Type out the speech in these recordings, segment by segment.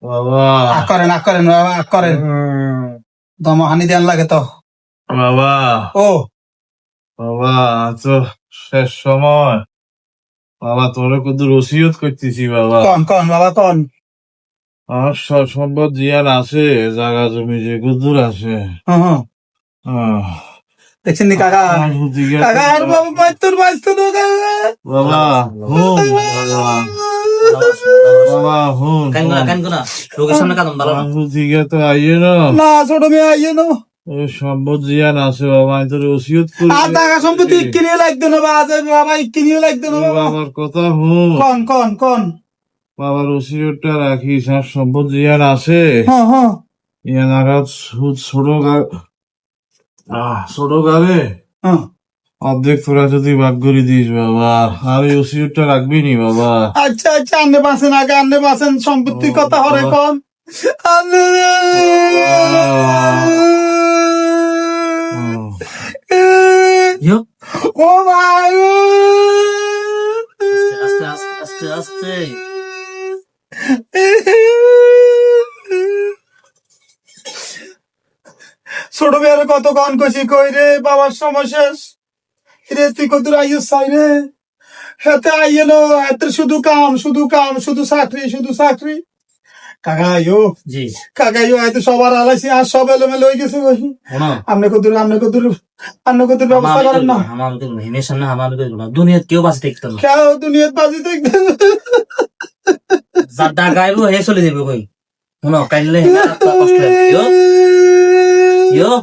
বাবা করেন বাবা করেন দম হানি দেন লাগে তো বাবা ও বাবা তো শেষ সময় বাবা তোরে কত রসিয়ত করতেছি বাবা কন বাবা কন আমার সব সম্পদ জিয়ান আছে জায়গা জমি যে কুদুর আছে হ্যাঁ আহ, দেখছেন নি কাকা আমার বুদ্ধিকে কাকা আর বাবা বাইতো না কাকা বাবা হুন বাবা হুন কানগুনা লোকের সামনে কাঁদুন ভালো না। আমার বুদ্ধিকে তো আইয়ে না না ছোট মেয়ে আইয়ে না ওই সম্পদ জিয়ান আছে বাবা আমি তোর রসিয়ত করি আর টাকা সম্পত্তি কিনে লাগতো না বাবা কিনে লাগতো না বাবা বাবার কথা হুন কন বাবার রসিয়তটা রাখিস আর সম্পদ জিয়ান আছে হ্যাঁ ইয়ানারা ছোট গালে হ্যাঁ অর্ধেক তোরা যদি ভাগ করে দিস বাবা আর এই ওসিয়তটা রাখবি নি বাবা আচ্ছা আন্নে বাসেন আগে আন্নে বাসেন সম্পত্তির কথা হরে কন ইয়ো, ও ভাই আস্তে আস্তে আস্তে আস্তে ছোট মেয়ের কত গান কইছি কই রে বাবার সময় শেষ রে তুই কত আইস চাই রে হাতে আইয়েন হাতে শুধু কাম শুধু চাকরি কাকা জি হয়তো সবার আলাইছি আর সব এলোমেলো হয়ে গেছে ভাই শোনো আপনি কত ব্যবস্থা করেন না হিমের সামনে আমার দুনিয়াত কেউ বাঁচে দেখতো না কেউ দুনিয়াত বাজি দেখতে যার ডা গাইবো হে চলে যাবে কই শোনো কাইলে রাতটা কষ্ট হবে ইয়ো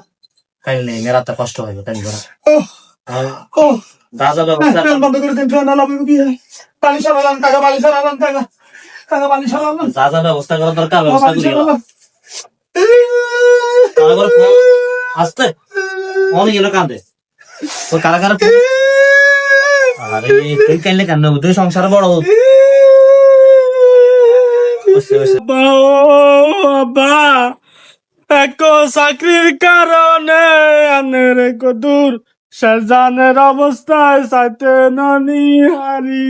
কাইলে রাতটা কষ্ট হবে তাই করা ও যা যা ব্যবস্থা ফ্যান বন্ধ করে দিন ফ্যান আলাম কি পানি সারালাম কাকা পানি সারালাম কাকা পানি সারালাম যা যা ব্যবস্থা করা দরকার ব্যবস্থা পানি করি সারালাম আস্তে অনেক এলো কান্দে তোর কারা কারা আরে তুই কাইলে কান্না তুই সংসার বড় বাবা এক চাকরির কারণে আনের কদুর শেজানের অবস্থায় সাথে নানি হারি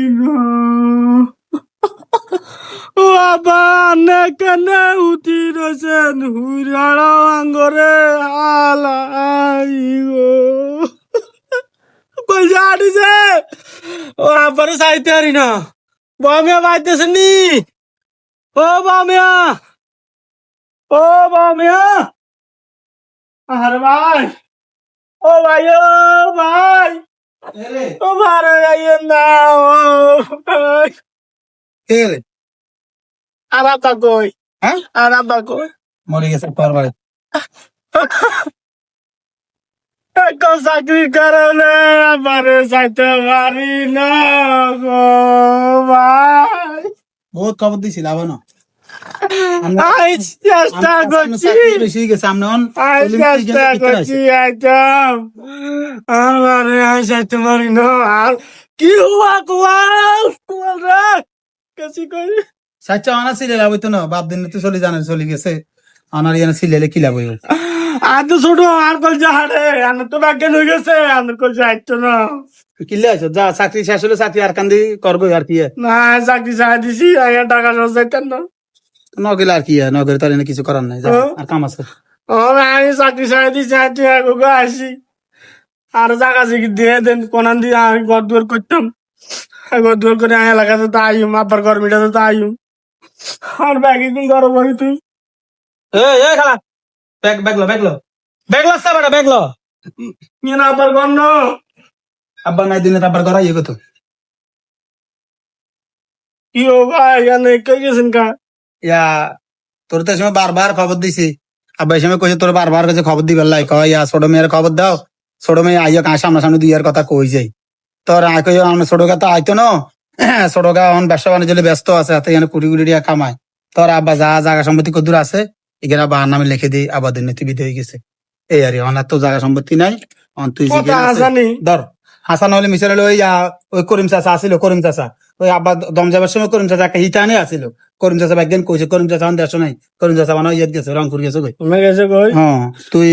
বাবা আনে কেনে উঠি রয়েছেন হুইরাড়া আঙ্গরে হালাই গো কই যাড়িছে ও আবার সাইতে হারি না বামিয়া বাইতেছেন নি ও বামিয়া আরে ভাই ও ভাই ও ভারে আইয়েন না ও আর আব্বা কই হ্যাঁ আর আব্বা কই মরে গেছে পারবার এক চাকরির কারণে আমারে যাইতে পারি না গো ভাই বহুত খবর দিছিল আবার না আই চেষ্টা করছি বেশি গেছে আমনন আই চেষ্টা করছি একদম আমারে আই যাইতে পারি না আর কি হুয়া কুয়াল কাছি কই সাচ্চা আনা ছিলে লাভ হইতো না বাপ দিন তো চলে গেছে আনার ইয়ানা ছিলে কি লাভ হইব আর তো ছোট আর কল যাহারে আর তো বাক্য হয়ে গেছে আর কল যাইতো না কিল্লে আছো যা চাকরি শেষ হলে চাকরি আর কান্দি করবো আর কি না চাকরি চাই দিছি আগে টাকা সস যাইতেন না নগেলে আর কি নগরে তার এনে কিছু করার নাই যা, আর কাম আছে ও আমি চাকরি চাই দিছি আটি আগে আসি আর জায়গা জিগি দিয়ে দেন কোনান দিয়ে আমি ঘর দুয়ার করতাম ঘর দুয়ার করে আমি এলাকাতে তা আইম আব্বার গরমিটাতে তা আইম আর ব্যাগে কি করো বলি তুই এ খালা ব্যাগলো আসছে বেটা ব্যাগলো ইয়ে না আব্বার গন্ন আব্বা নাই দিনে আব্বার ঘর ইয়ে কত কি ও ভাই এখানে কে গেছেন কা ইয়া তোর তো সময় বারবার খবর দিছি আব্বা এই সময় কইছে তোর বারবার কাছে খবর দিবার লাই কয় ইয়া ছোট মেয়ের খবর দাও ছোট মেয়ে আইয়া কাঁ সামনাসামনি দুইয়ার কথা কই যাই তোর আয় কই আমরা ছোট গা তো আইতো না ছোট গা এখন ব্যবসা বাণিজ্য ব্যস্ত আছে হাতে এখানে কুড়ি কুড়ি টাকা কামায় তোর আব্বা যা জায়গা সম্পত্তি কদূর আছে এখানে আব্বা নামে লিখে দিই আবাদের নীতিবিধি হয়ে গেছে এই আর অনার তো জায়গা সম্পত্তি নাই তুই ধর হাসান হলে মিশাল হলে ওই করিম চাচা আসিল করিম চাচা ওই আব্বা দম যাবার সময় করিম চাচা একটা হিটানে আসিল করিম চাচা একদিন কইছে করিম চাচা আমার দেশ নাই করিম চাচা মানে ইয়ে গেছে রংপুর গেছে কই গেছে কই হ্যাঁ তুই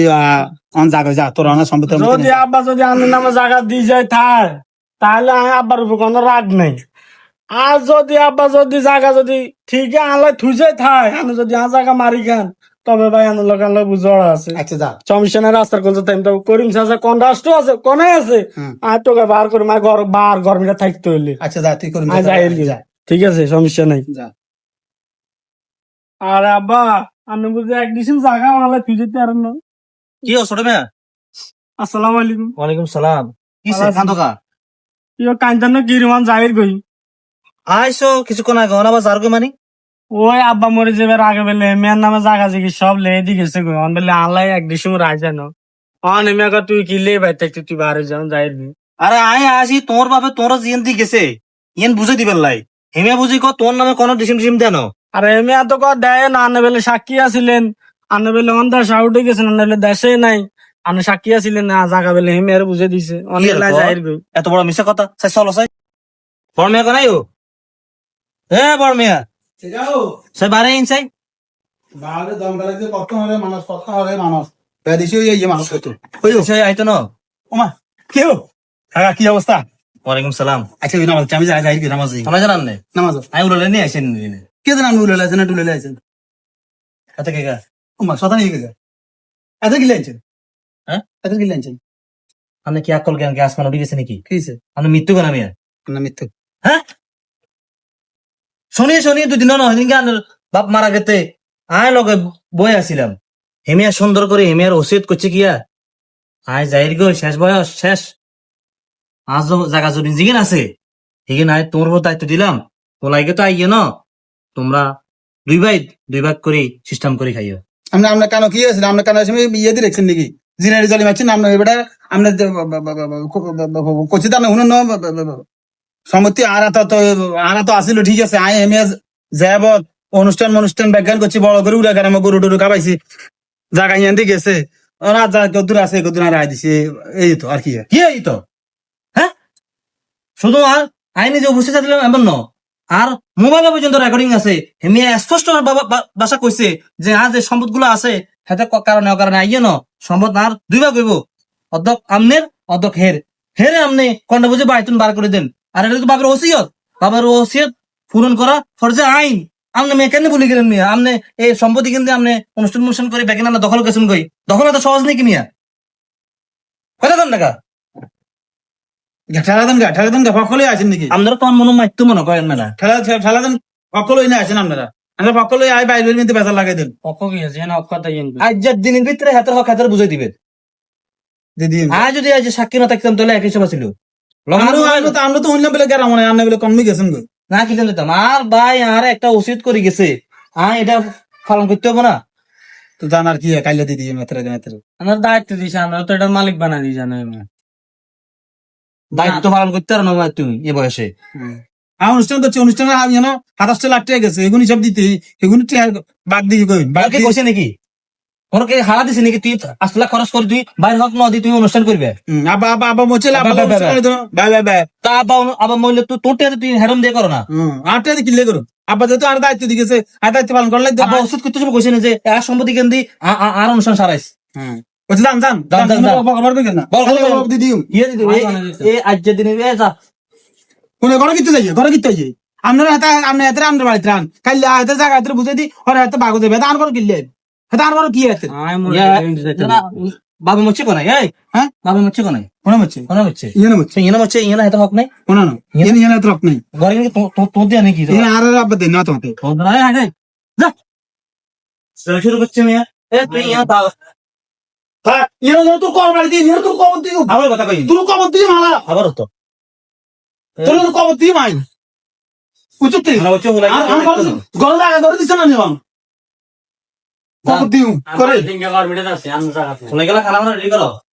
অন জায়গা যা তোর অনেক সম্পত্তি যদি আব্বা যদি আমার নামে জায়গা দিয়ে যায় তাহলে আমি আব্বার উপর কোনো রাগ নাই আর যদি আব্বা যদি জায়গা যদি ঠিক আনলে থুইছে থাই আমি যদি আর জায়গা মারি খান তবে ভাই আনন্দ লোকাল বুঝড় আছে আচ্ছা যা সমস্যা নাই রাস্তার কোন টাইম তো করিম চাচা কোন রাষ্ট্র আছে কোনে আছে হুম। আর তোকে বার করে মা ঘর বার গরমিটা থাকতে হইলে আচ্ছা যা তুই করবি আজ আইলি যা ঠিক আছে সমস্যা নাই যা আর আব্বা আমি বুঝি এক দিন জায়গা আনলে তুই যেতে আর না কি ও ছোট মেয়া? আসসালামু আলাইকুম ওয়ালাইকুম সালাম। কি ভালো আছি। কান্দকা? ইয়ো কাইন্দান গিরমান জাহির গই আইসো কিছুক্ষণ আগে আবার যার গো মানে? ওই আব্বা মরে যাবার আগে বেলে মেয়ের নামে জায়গা জিগি সব লেগে দি গেছে গো অন বেলে আল্লাহ এক দিন রাজ জানো অন এমে আগে তুই কি লে বাইতে তুই বারে যাও জাহির দি আরে আয় আসি তোর বাপে তোর জিএন দি গেছে ইয়েন বুঝে দিবেন লাই হেমিয়া বুঝি ক তোর নামে কোনো ডিসিম ডিসিম দেন। আর এমে এত কর দেয় না আনে বেলে সাক্ষী আছিলেন আনে বেলে অন্ধা সাউটে গেছেন আনে বেলে দেশে নাই আনে সাক্ষী আছিলেন না জায়গা বেলে হেমে আর বুঝে দিছে অনেক লাই জাহির গই এত বড় মিশা কথা সাই চলো সাই বড় মেয়া কোনাই ও এ বড় মেয়া যাও সাই বারে ইন সাই বারে দম গলে যে কত হরে মানুষ বেদিছি এই মানুষ কত ওই সাই আইতো না। ওমা কেউ কাকা কি অবস্থা ওয়ালাইকুম সালাম। আচ্ছা ওই নামাজ আমি যাই কি নামাজ তোমরা জানান নে নামাজ আমি উড়লে নিয়ে আসেন কে জানেন উলে লাইছেন না টুলে লাইছেন এত কে গা ওমা সদা নিয়ে গেছে এত কি লাইছেন হ্যাঁ? এত কি লাইছেন আপনি কি আকল জ্ঞান কি আসমান উঠে গেছে নাকি? কি হইছে আপনি মৃত্যু কেন মিয়া? না মিথ্যা হ্যাঁ শুনিয়ে শুনিয়ে দুদিন না দিন গান বাপ মারা গেতে আয় লগে বই আসিলাম হেমিয়া সুন্দর করে হেমিয়ার ওসিয়ত করছে কিয়া আয় যাইর গো শেষ বয়স শেষ আজ জায়গা জমি জিগেন আছে হিগেন আয় তোমার উপর দায়িত্ব দিলাম ওলাইকে তো আইয়ে ন তোমরা দুই ভাগ করে সিস্টেম করে খাইও। আমরা আমরা কেন কি হয়েছিল আমরা কেন সময় ইয়ে দিয়ে রেখেছেন নাকি জিনারি জলি মারছেন আমরা এবার আমরা কচিত আমরা শুনুন সম্মতি আরা তো আসিল ঠিক আছে আই এম এস যাব অনুষ্ঠান বিজ্ঞান করছি বড় করে উড়া আমার গরু টরু খাবাইছি জায়গা ইয়ান দিয়ে গেছে ওরা যা কদ্দুর আছে কদ্দুর আর রায় দিছে এই তো আর কি কি এই তো হ্যাঁ শুধু আর আইনে যে উপস্থিত দিলাম এমন ন আর মোবাইলে পর্যন্ত রেকর্ডিং আছে হেমিয়া স্পষ্ট ভাষা কইছে যে আজ যে সম্পদ গুলো আছে হেতে কারণে অকারণে আইয়ে ন সম্পদ আর দুই ভাগ হইব অধ্যক আমনের অধ্যক হেরে আমনে কন্যা বুঝে বাইতুন বার করে দেন আর এটা তো বাবার ওসিয়ত পূরণ করা ফরজে আইন আমনে মেয়ে কেন বলি গেলেন মিয়া আমনে এই সম্পত্তি কিন্তু আমনে অনুষ্ঠান করে বেকেন আমরা দখল গেছেন কই দখল এত সহজ নাকি মিয়া কথা কন টাকা ঠেলাদেন সকলে আছেন নাকি আপনারা তো মনে মাইতো মনে করেন না ঠেলাদেন সকলে না আছেন আপনারা আমরা সকলে আই বাইরে নিতে বেচা লাগাই দেন অক কি আছে না অক তাই আজ দিনের ভিতরে হাতের হক হাতের বুঝাই দিবেন দিদি আজ যদি আজ সাক্ষী না থাকতাম তাহলে একই সব ছিল আমরা তো শুনলাম বলে গেরাম মনে আমরা বলে কমই গেছেন গো না কি জানতাম আর ভাই আর একটা উচিত করে গেছে এটা পালন করতে হবে না তো জানার কি কাইলে দিদি মেতরে আমার দায়িত্ব দিছে আমরা তো এটা মালিক বানাই দিই জানো দায়িত্ব পালন করতে পারো না তুমি এ বয়সে অনুষ্ঠান করছি অনুষ্ঠানে আমি জানো 27 লাখ টাকা গেছে এগুলি সব দিতে এগুলি বাদ দিয়ে কই বাদ বাকি কইছে নাকি কোন কে হারা দিছে নাকি তুই 8 লাখ খরচ করে তুই বাইরে হক না দি তুমি অনুষ্ঠান করবে আবা আবা আবা মোচেলা আবা বাই বাই বাই তা আবার মইলে তো তোর টাকা তুই হেরম দিয়ে করো না আটটা কিলে করো আবা যেহেতু আর দায়িত্ব দিয়ে গেছে আর দায়িত্ব পালন করলে আবার ওষুধ করতে সব কইছে না যে এক সম্পত্তি কেন দি আর অনুষ্ঠান সারাইস বলছি জান জান খবর কই না বল খালি খবর দিদি ইয়ে দিদি এই আজ যে দিনে এ যা কোন ঘরে কিতে যাই ঘরে কিতে যাই আপনারা হাতে আপনি হাতে আমরা বাড়িতে রান খাইলে হাতে জায়গা হাতে বুঝে দি ওর হাতে বাগো দেবে আর করে কিনলে হাতে আর করে কি আছে বাবু মচ্ছে কোনাই এই হ্যাঁ বাবু মচ্ছে কোনাই কোন হচ্ছে কোনা মচ্ছে ইয়ে হচ্ছে ইয়ে হাতে হক নাই কোন না ইয়ে ইয়ে তো রক নাই ঘরে কিন্তু তোর দিয়ে নাকি ইয়ে আর আব্বা দেন না তোমাতে যা শুরু করছে মেয়া এ তুই ইয়া দাও ইয়ে তো কর বাড়ি দিয়ে ইয়ে তো কবর দিও আবার কথা কই তুই কবর দিয়ে মালা আবার তো তোর তো কবর দিয়ে মাই উচিত আমরা হচ্ছে বলাই গলা লাগা করে দিছ না নিবাম কবর দিও করে ফিঙ্গার গরমিটা আছে আমি জায়গা বলাই গেলা খানা রেডি করো